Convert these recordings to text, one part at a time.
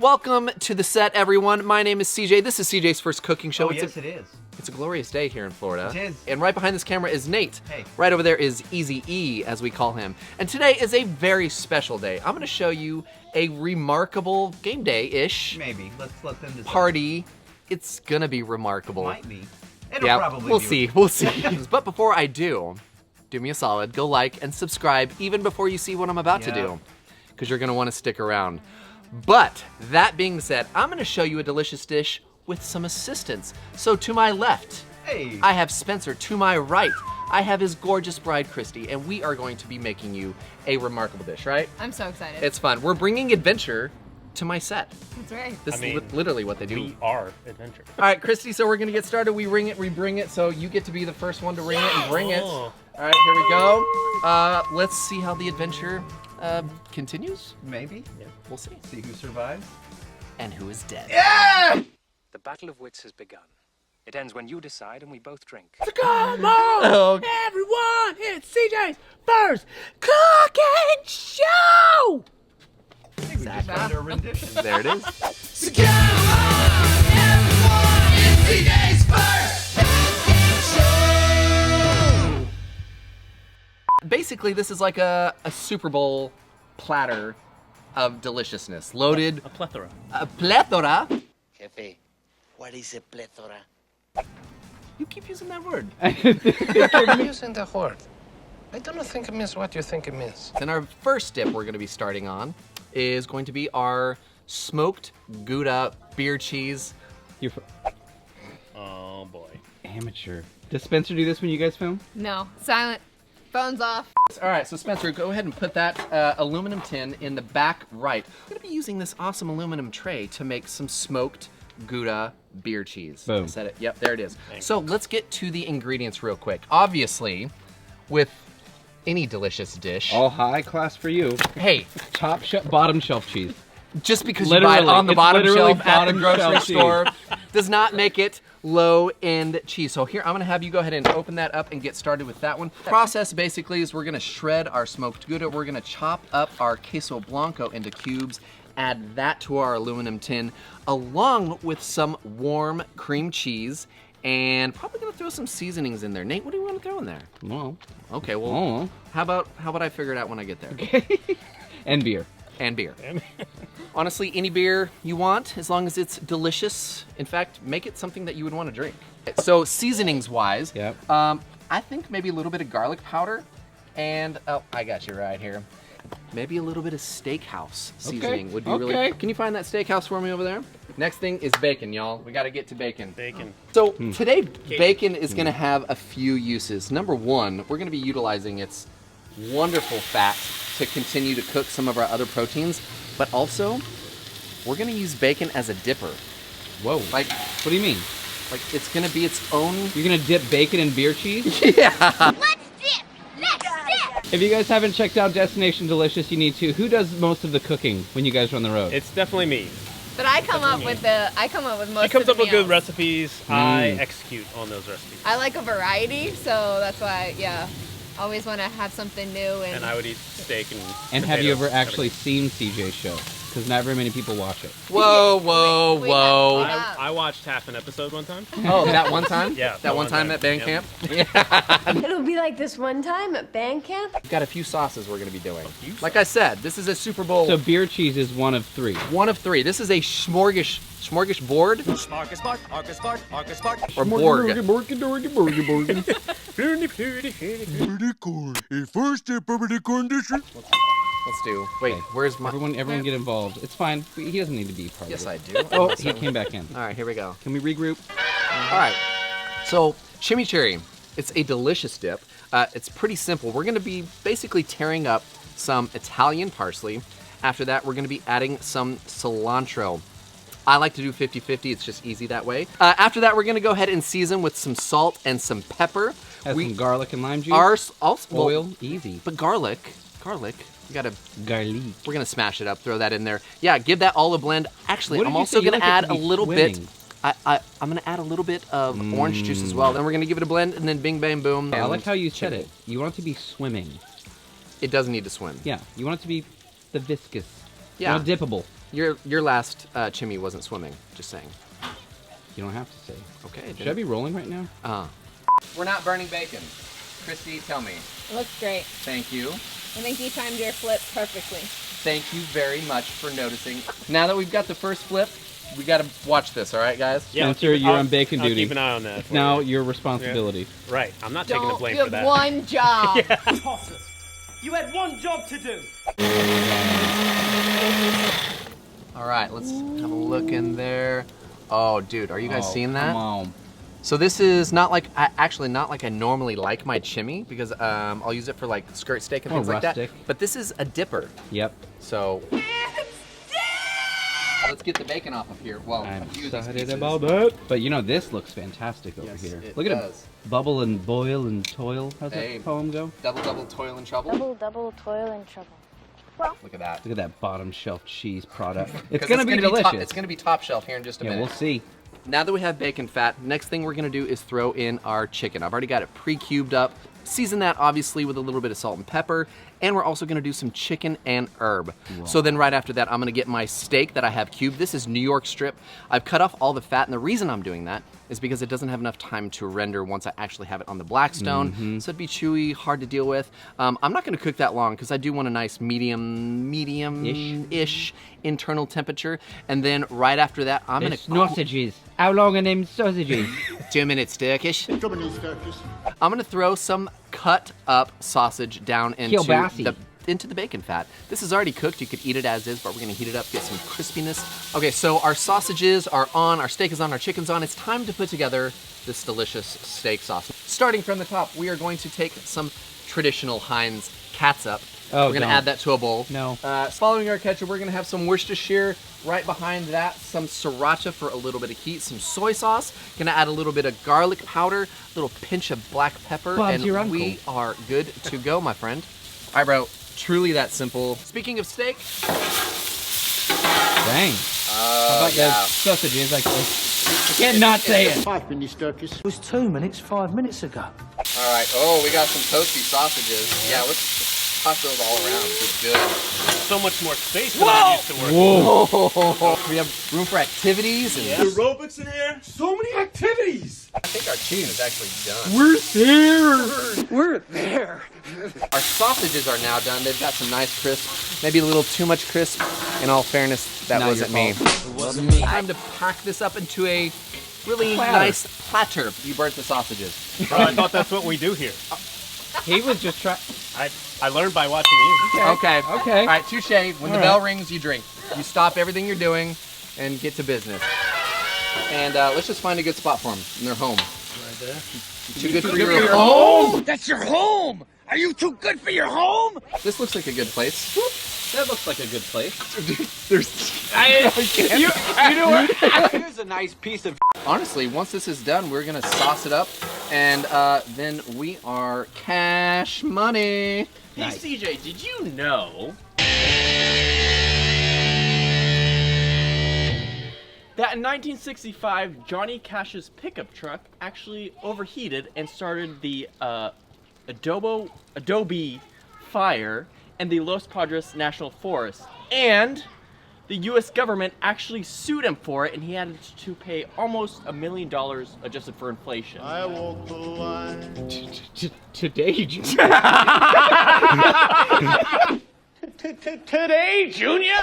Welcome to the set, everyone. My name is CJ. This is CJ's first cooking show. Oh, yes, it is. It's a glorious day here in Florida. It is. And right behind this camera is Nate. Hey. Right over there is Easy E, as we call him. And today is a very special day. I'm going to show you a remarkable game day-ish Maybe. Let's let them decide. party. It's going to be remarkable. Might be. It'll probably we'll be. see. We'll see. But before I do me a solid. Go like and subscribe even before you see what I'm about to do, because you're going to want to stick around. But that being said, I'm going to show you a delicious dish with some assistance. So to my left, Hey. I have Spencer. To my right, I have his gorgeous bride, Christy, and we are going to be making you a remarkable dish, right? I'm so excited. It's fun. We're bringing adventure to my set. That's right. This is literally what they do. We are adventure. All right, Christy, so we're gonna get started. We ring it, we bring it, so you get to be the first one to ring it and bring it. Oh. All right, here we go. Let's see how the adventure continues. Maybe. Yeah. We'll see. See who survives. And who is dead. Yeah! The battle of wits has begun. It ends when you decide and we both drink. Come on, everyone! It's CJ's first cooking show! Exactly. Just a rendition. There it is. So come on, everyone! It's CJ's first cooking show! Basically, this is like a Super Bowl platter of deliciousness. Loaded, A plethora. a plethora. Jefe, what is a plethora? You keep using that word. I'm using the word. I don't think it means what you think it means. Then our first dip we're gonna be starting on is going to be our smoked Gouda beer cheese. Oh boy. Amateur. Does Spencer do this when you guys film? No, silent. Phone's off. All right, so Spencer, go ahead and put that aluminum tin in the back right. We're gonna be using this awesome aluminum tray to make some smoked Gouda beer cheese. Boom. I said it. Yep, there it is. So let's get to the ingredients real quick. Obviously, with any delicious dish, All high class for you. hey, Top shelf, bottom shelf cheese. just because you buy it Literally, on the it's bottom literally shelf at the bottom grocery shelf store does not make it low-end cheese. So here, I'm gonna have you go ahead and open that up and get started with that one. Process basically is we're gonna shred our smoked Gouda. We're gonna chop up our queso blanco into cubes, add that to our aluminum tin, along with some warm cream cheese, and probably gonna throw some seasonings in there. Nate, what do you want to throw in there? Well, Okay, well, oh. how about I figure it out when I get there? And beer. And beer. Honestly, any beer you want, as long as it's delicious. In fact, make it something that you would want to drink. So seasonings-wise, Yep. I think maybe a little bit of garlic powder, and oh, I got you right here. Maybe a little bit of steakhouse seasoning would be really. okay. Can you find that steakhouse for me over there? Next thing is bacon, y'all. We got to get to bacon. Bacon. So today, bacon is going to have a few uses. Number one, we're going to be utilizing its wonderful fat to continue to cook some of our other proteins, but also we're going to use bacon as a dipper. Whoa. Like What do you mean? it's going to be its own. You're gonna dip bacon in beer cheese? Yeah. Let's dip! Let's dip! If you guys haven't checked out Destination Delicious, you need to. Who does most of the cooking when you guys are on the road? It's definitely me. But I come up with most She comes of the up with good meals. recipes. I execute on those recipes. I like a variety, so that's why, yeah. Always want to have something new and And I would eat steak And have you ever potatoes, actually seen CJ's show? Because not very many people watch it. Whoa, whoa, We whoa. have- I watched half an episode one time. Oh, that one time? Yeah, That one time at band Yep. camp? It'll be like this one time at band camp. We've got a few sauces we're going to be doing. Like I said, this is a Super Bowl. So beer cheese is one of three. One of three. This is a smorgasbord or borg. Let's do. Wait, where's my? Everyone get involved. It's fine. He doesn't need to be part Yes, of I it. do. Oh, he came back in. All right, here we go. Can we regroup? All right. So chimichurri. It's a delicious dip. It's pretty simple. We're going to be basically tearing up some Italian parsley. After that, we're going to be adding some cilantro. I like to do 50-50. It's just easy that way. After that, we're going to go ahead and season with some salt and some pepper. Has some garlic and lime juice. Oil, easy. but garlic. You gotta. Garlic. We're gonna smash it up. Throw that in there. Yeah, give that all a blend. Actually, What did I'm you also say? You gonna like it add to a be little bit. swimming. I'm gonna add a little bit of orange juice as well. Then we're gonna give it a blend, and then bing, bang, boom. I like and how you said chili. it. You want it to be swimming. It doesn't need to swim. Yeah. You want it to be the viscous. Yeah. Not dippable. Your last chimney wasn't swimming. Just saying. You don't have to say. Okay. Should I be rolling right now? We're not burning bacon. Christy, tell me. It looks great. Thank you. I think you timed your flip perfectly. Thank you very much for noticing. Now that we've got the first flip, we gotta watch this, all right, guys? Yeah, Spencer, you're on bacon I'll duty. keep an eye on that. It's now your responsibility. Yeah. Right. I'm not taking the blame Don't for give that. one job. You had one job to do. All right, let's have a look in there. Oh, dude, are you guys seeing that? Come on. So this is not like, actually not like I normally like my chimney because I'll use it for like skirt steak and things like that. But this is a dipper. Yep. So let's get the bacon off of here. Well, I'm a few of these excited pieces. about that. But you know, this looks fantastic over Yes, here. it Look at does. it bubble and boil and toil. How's Hey. that poem go? Double, double, toil and trouble. Double, toil and trouble. Look at that. Look at that bottom shelf cheese product. It's 'Cause gonna be delicious. It's gonna be top shelf here in just a Yeah, minute. we'll see. Now that we have bacon fat, next thing we're gonna do is throw in our chicken. I've already got it pre-cubed up. Season that obviously with a little bit of salt and pepper, and we're also gonna do some chicken and herb. So then right after that, I'm gonna get my steak that I have cubed. This is New York strip. I've cut off all the fat, and the reason I'm doing that is because it doesn't have enough time to render once I actually have it on the Blackstone. So it'd be chewy, hard to deal with. I'm not gonna cook that long because I do want a nice medium-ish internal temperature. And then right after that, I'm gonna sausages. How long are them sausages? 2 minutes Turkish. I'm gonna throw some cut up sausage down Kielbasi. into the bacon fat. This is already cooked. You could eat it as is, but we're gonna heat it up, get some crispiness. Okay, so our sausages are on, our steak is on, our chicken's on. It's time to put together this delicious steak sauce. Starting from the top, we are going to take some traditional Heinz catsup. Oh, we're gonna don't. add that to a bowl. No. Following our ketchup, we're gonna have some Worcestershire. Right behind that, some sriracha for a little bit of heat, some soy sauce. Gonna add a little bit of garlic powder, a little pinch of black pepper, Bob's and your uncle. we are good to go, my friend. All right, bro. Truly that simple. Speaking of steak, Dang. How about yeah. those sausages like this? I can't not say it. 5 minutes, Turkish. It was 2 minutes, 5 minutes ago. all right. Oh, we got some toasty sausages. Yeah, let's toss those all around. It's good. So much more space than I used to work. Whoa. We have room for activities and Aerobics in here? So many activities! I think our chicken is actually done. We're here. We're there. Our sausages are now done. They've got some nice crisp, maybe a little too much crisp. In all fairness, that Not wasn't your me. fault. It wasn't me. Time to pack this up into a really Platter. nice platter. You burnt the sausages. Bro, I thought that's what we do here. He was just trying. I learned by watching you. Okay. Okay. All right, touche. When the bell rings, you drink. You stop everything you're doing and get to business. And let's just find a good spot for them in their home. Right there. Too good for your home? That's your home! Are you too good for your home? This looks like a good place. That looks like a good place. You know what? Here's a nice piece of Honestly, once this is done, we're gonna sauce it up, and then we are cash money. Hey CJ, did you know that in 1965, Johnny Cash's pickup truck actually overheated and started the Adobe fire in the Los Padres National Forest, and the U.S. government actually sued him for it, and he had to pay almost $1 million adjusted for inflation. I walk the line. Today, Today, Junior?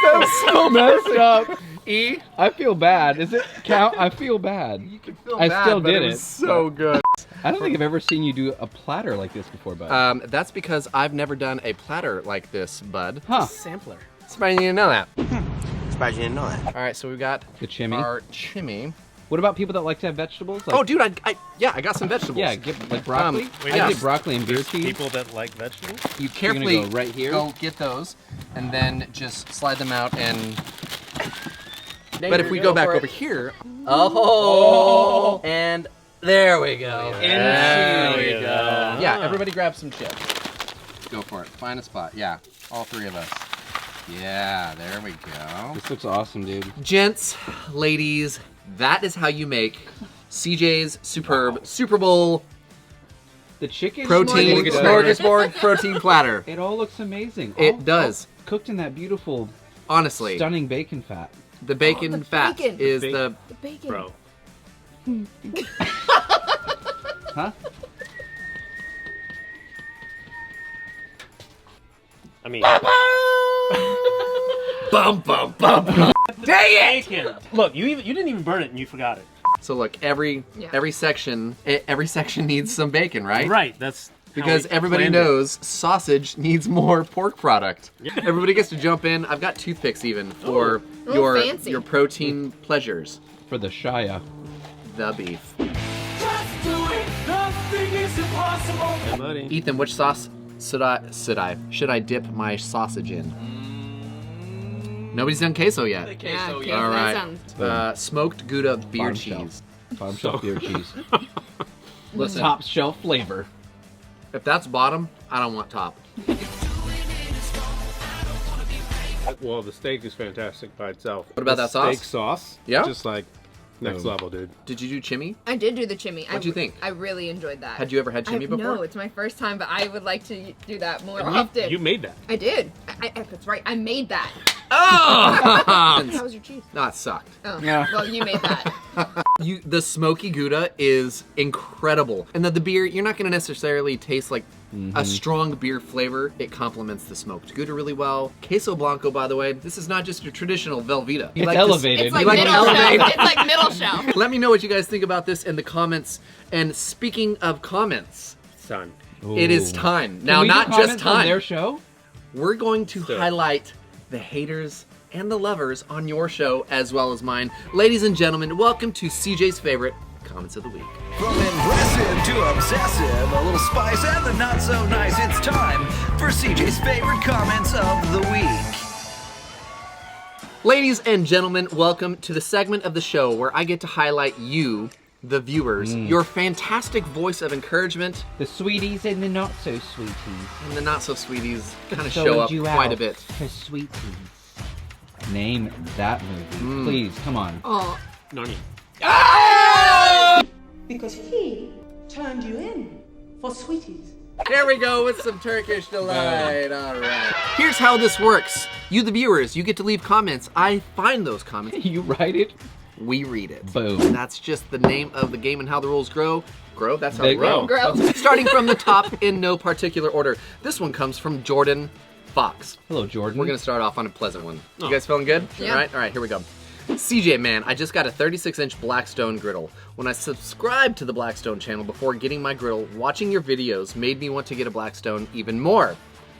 That was so messed up. E, I feel bad. Is it count? I feel bad. You can feel I bad, still but did it was it. so good. I don't think I've ever seen you do a platter like this before, bud. That's because I've never done a platter like this, bud. Huh? Sampler. Surprised you didn't know that. Surprised you didn't know that. All right, so we've got The chimney. our chimney. What about people that like to have vegetables? Like, Oh, dude, I got some vegetables. yeah, get like broccoli. Wait, I yeah. did broccoli and beer There's cheese. people that like vegetables? You You're carefully gonna go right here. go get those, and then just slide them out and. But if we go back over here, and there we go. There we go. Yeah, everybody grab some chips. Go for it. Find a spot. Yeah, all three of us. Yeah, there we go. This looks awesome, dude. Gents, ladies, that is how you make CJ's Superb Super Bowl The chicken protein smorgasbord protein platter. It all looks amazing. It does. All cooked in that beautiful, honestly, stunning bacon fat. The bacon fat is the bacon. Bro. Huh? I mean, bum bum bum. Dang it! bacon. Look, you didn't even burn it and you forgot it. So look, every section needs some bacon, right? Right. That's because everybody knows sausage needs more pork product. Yeah. Everybody gets to jump in. I've got toothpicks even for your protein pleasures. For the Shia. The beef. Just do it. Nothing is impossible. Yeah, buddy. Ethan, which sauce should I dip my sausage in? Nobody's done queso yet. Queso, all right. Smoked Gouda beer cheese. Bottom shelf beer cheese. Listen, top shelf flavor. If that's bottom, I don't want top. Well, the steak is fantastic by itself. What about that sauce? Steak sauce? Yeah? Just like next level, dude. Did you do chimmy? I did do the chimmy. What'd you think? I really enjoyed that. Had you ever had chimmy before? No, it's my first time, but I would like to do that more often. You made that. I did. That's right. I made that. Oh! How was your cheese? No, it sucked. Oh, yeah. Well, you made that. The smoky Gouda is incredible. And the beer, you're not going to necessarily taste like a strong beer flavor. It complements the smoked Gouda really well. Queso Blanco, by the way, this is not just your traditional Velveeta. It's elevated. It's like middle shelf. It's like middle shelf. Let me know what you guys think about this in the comments. And speaking of comments, Son. it is time. Now, Can we do not just comments on time. their show? We're going to highlight the haters and the lovers on your show as well as mine. Ladies and gentlemen, welcome to CJ's favorite comments of the week. From impressive to obsessive, a little spice and the not so nice, it's time for CJ's favorite comments of the week. Ladies and gentlemen, welcome to the segment of the show where I get to highlight you, the viewers, your fantastic voice of encouragement. The sweeties and the not so sweeties. And the not so sweeties kind of show up quite a bit. For sweeties. Name that movie. Please, come on. Oh. Narnia. Because he turned you in for sweeties. There we go with some Turkish delight. All right. Here's how this works. You, the viewers, you get to leave comments. I find those comments. You write it. We read it. Boom. That's just the name of the game and how the rules grow. Grow? That's how They they grow. grow. Starting from the top in no particular order. This one comes from Jordan Fox. Hello, Jordan. We're going to start off on a pleasant one. You guys feeling good? Yeah. All right, here we go. CJ, man, I just got a 36-inch Blackstone griddle. When I subscribed to the Blackstone channel before getting my griddle, watching your videos made me want to get a Blackstone even more.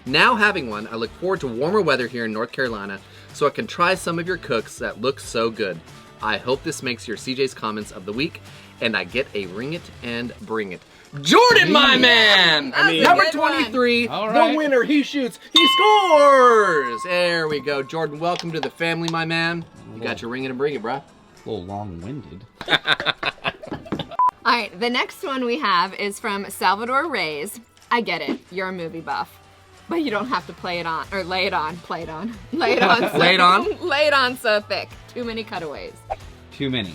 Now having one, I look forward to warmer weather here in North Carolina so I can try some of your cooks that look so good. I hope this makes your CJ's comments of the week, and I get a ring it and bring it. Jordan, my man! I mean, number 23, right. the winner, he shoots, he scores! There we go. Jordan, welcome to the family, my man. You got your ring it and bring it, bruh. A little long-winded. All right, the next one we have is from Salvador Reyes. I get it, you're a movie buff, but you don't have to play it on, or lay it on, play it on. Lay it on. Lay it on? Lay it on so thick. Too many cutaways. Too many.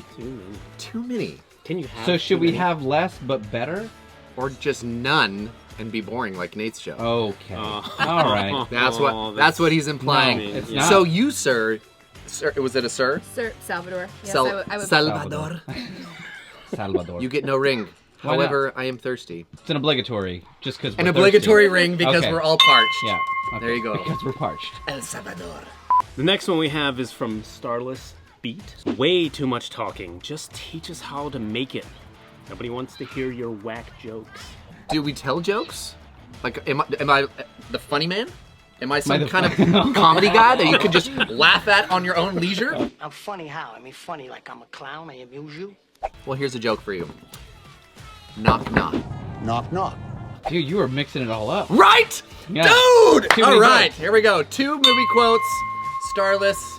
Too many. Can you have So should too we many? have less but better? Or just none and be boring like Nate's show. Okay. All right. That's what he's implying. No, it's not. So you, sir, was it a sir? Sir Salvador. Yes, I would Salvador. Salvador. You get no ring. Why However, I am thirsty. It's an obligatory, just because An obligatory ring because Okay. we're all parched. Yeah. Okay. There you go. Because we're parched. El Salvador. The next one we have is from Starless Beat. Way too much talking. Just teach us how to make it. Nobody wants to hear your whack jokes. Do we tell jokes? Like, am I the funny man? Am I some the kind of comedy guy that you could just laugh at on your own leisure? I'm funny how? I mean funny like I'm a clown, I amuse you. Well, here's a joke for you. Knock, knock. Knock, knock. Dude, you were mixing it all up. Right? Yeah. Dude! Too All many right, jokes. here we go. 2 movie quotes. Starless.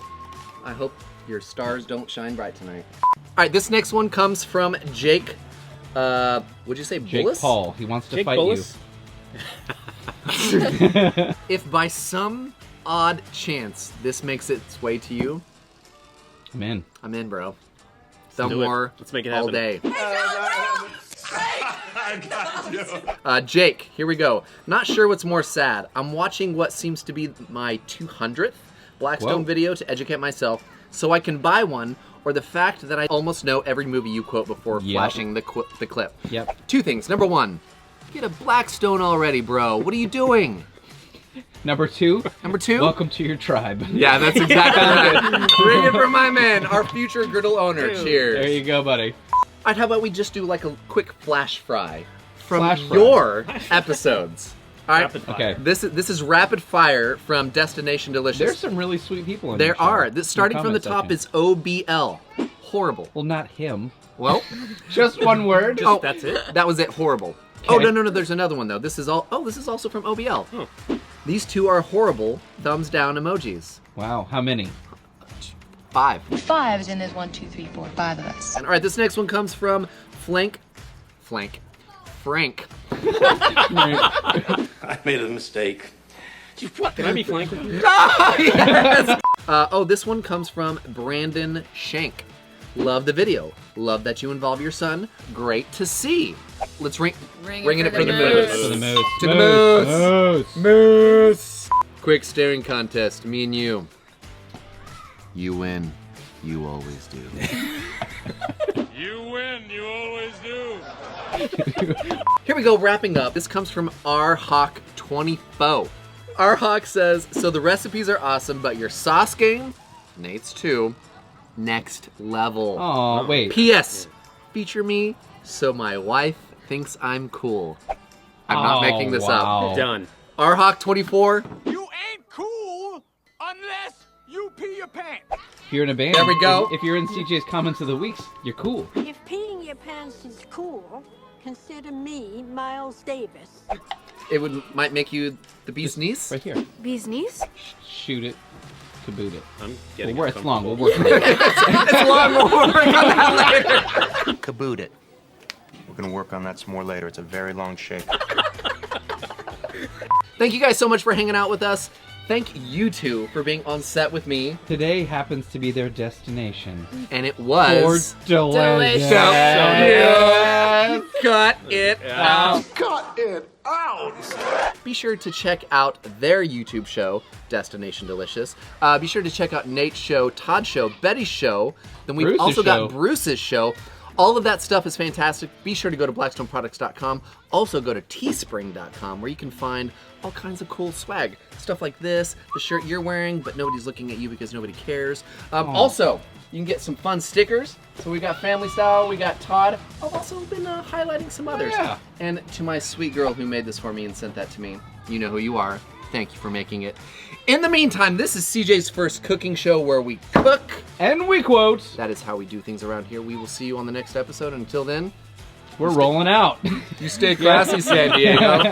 I hope your stars don't shine bright tonight. All right, this next one comes from Jake. Would you say Jake Bullis? Paul. He wants to Jake fight Bullis? you. If by some odd chance this makes its way to you, I'm in. I'm in, bro. do it. More Let's make it all happen. day. Jake, here we go. Not sure what's more sad. I'm watching what seems to be my 200th Blackstone video to educate myself so I can buy one, or the fact that I almost know every movie you quote before flashing the clip. Yep. Two things. Number one, get a Blackstone already, bro. What are you doing? Number two. Welcome to your tribe. Yeah, that's exactly right. Bring it for my man, our future griddle owner. Cheers. There you go, buddy. All right, how about we just do like a quick flash fry from your episodes? All right. Okay. This is rapid fire from Destination Delicious. There's some really sweet people in there. There are. This starting from the top is OBL. Horrible. Well, not him. Well, just one word. That's it. That was it. Horrible. Okay. Oh no. There's another one though. This is all. Oh, this is also from OBL. These two are horrible. Thumbs down emojis. Wow. How many? 5. 5 is in there's 1, 2, 3, 4, 5 of us. And all right, this next one comes from Frank. I made a mistake. Can I be flanked with you? Yes. This one comes from Brandon Shank. Love the video. Love that you involve your son. Great to see. Let's ring it for the moose. For the moose. To the moose. Moose. Quick staring contest. Me and you. You win. You always do. You win, you always do. Here we go, wrapping up. This comes from RHawk24. RHawk says, so the recipes are awesome, but your sauce game, Nate's too, next level. Oh, wait. P.S. Feature me so my wife thinks I'm cool. I'm not making this up. Done. RHawk24. You ain't cool unless you pee your pants. If you're in a band, there we go. If you're in CJ's comments of the weeks, you're cool. If peeing your pants is cool, consider me Miles Davis. It might make you the bee's niece. Right here. Bee's niece? Shoot it. Kaboot it. I'm getting it's long. We'll work on it. It's long. We'll work on that later. Kaboot it. We're gonna work on that some more later. It's a very long shake. Thank you guys so much for hanging out with us. Thank you two for being on set with me. Today happens to be their destination. And it was... delicious. Delicious. Cut it out. Cut it out. Be sure to check out their YouTube show, Destination Delicious. Be sure to check out Nate's show, Todd's show, Betty's show. Then we've Bruce's also show. got Bruce's show. All of that stuff is fantastic. Be sure to go to blackstoneproducts.com. Also go to teespring.com where you can find all kinds of cool swag. Stuff like this, the shirt you're wearing, but nobody's looking at you because nobody cares. Also, you can get some fun stickers. So we got Family Style, we got Todd. I've also been highlighting some others. Yeah. And to my sweet girl who made this for me and sent that to me, you know who you are. Thank you for making it. In the meantime, this is CJ's first cooking show where we cook. And we quote. That is how we do things around here. We will see you on the next episode. Until then, we're rolling out. You stay classy, San Diego.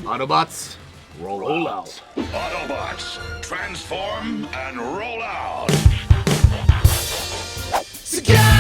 Autobots, roll out. Autobots, transform and roll out. Together.